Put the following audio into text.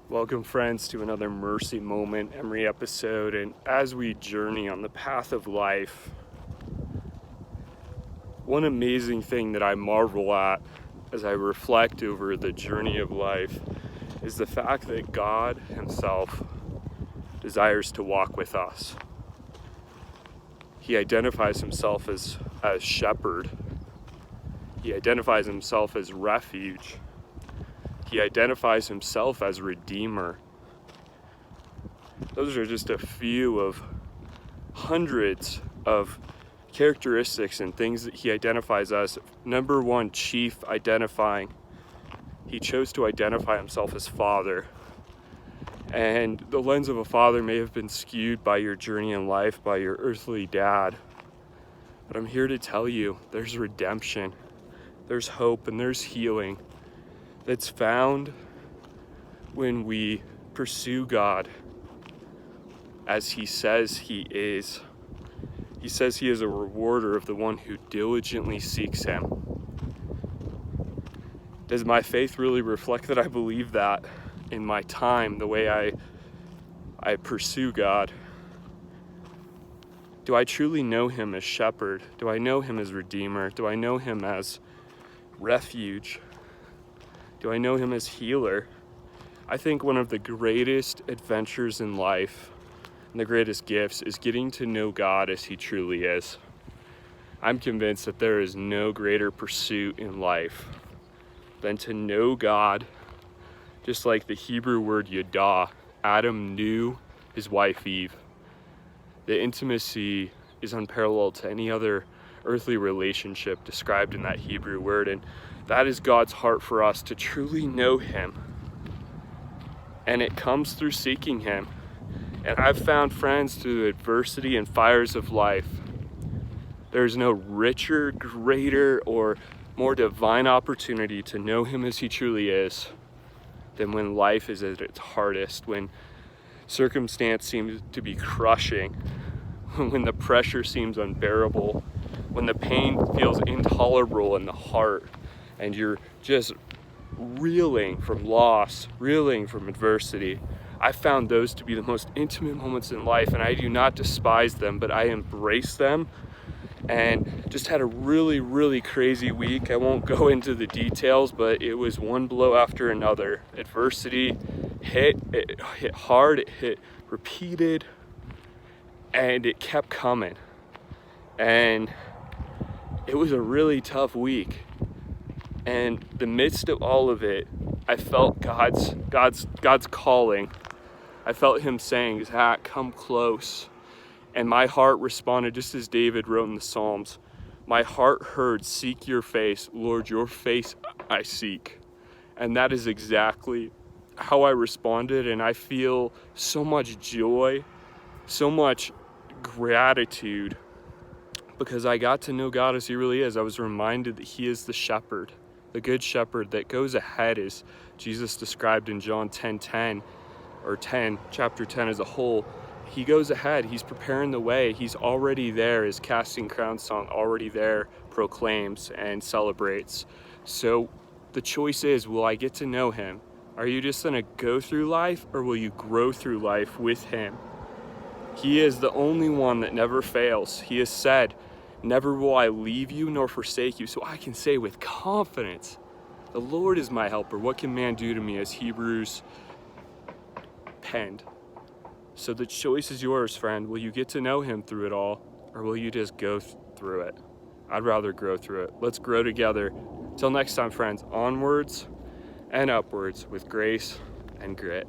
Welcome, friends, to another Mercy Moment Emery episode. And as we journey on the path of life, one amazing thing that I marvel at as I reflect over the journey of life is the fact that God Himself desires to walk with us. He identifies Himself as shepherd. He identifies Himself as refuge. He identifies Himself as Redeemer. Those are just a few of hundreds of characteristics and things that He identifies as. Number one, chief identifying. He chose to identify Himself as Father. And the lens of a father may have been skewed by your journey in life, by your earthly dad. But I'm here to tell you, there's redemption, there's hope, and there's healing that's found when we pursue God as He says He is. He says He is a rewarder of the one who diligently seeks Him. Does my faith really reflect that I believe that in my time, the way I pursue God? Do I truly know Him as shepherd? Do I know Him as Redeemer? Do I know Him as refuge? Do I know Him as healer? I think one of the greatest adventures in life and the greatest gifts is getting to know God as He truly is. I'm convinced that there is no greater pursuit in life than to know God, just like the Hebrew word yadah. Adam knew his wife Eve. The intimacy is unparalleled to any other earthly relationship described in that Hebrew word, and that is God's heart for us, to truly know Him. And it comes through seeking Him. And I've found, friends, through the adversity and fires of life, there's no richer, greater, or more divine opportunity to know Him as He truly is than when life is at its hardest, when circumstance seems to be crushing, when the pressure seems unbearable, when the pain feels intolerable in the heart, and you're just reeling from loss, reeling from adversity. I found those to be the most intimate moments in life, and I do not despise them, but I embrace them. And just had a really, really crazy week. I won't go into the details, but it was one blow after another. Adversity hit hard, it hit repeated, and it kept coming. And it was a really tough week. And in the midst of all of it, I felt God's calling. I felt Him saying, Zach, come close. And my heart responded just as David wrote in the Psalms. My heart heard, seek your face. Lord, your face I seek. And that is exactly how I responded. And I feel so much joy, so much gratitude, because I got to know God as He really is. I was reminded that He is the shepherd, the good shepherd that goes ahead, as Jesus described in John 10:10, or 10, chapter 10 as a whole. He goes ahead, He's preparing the way, He's already there, as Casting Crowns song, already there, proclaims and celebrates. So the choice is, will I get to know Him? Are you just gonna go through life, or will you grow through life with Him? He is the only one that never fails. He has said, never will I leave you nor forsake you. So I can say with confidence, the Lord is my helper. What can man do to me, as Hebrews penned? So the choice is yours, friend. Will you get to know Him through it all, or will you just go through it? I'd rather grow through it. Let's grow together. Till next time, friends, onwards and upwards with grace and grit.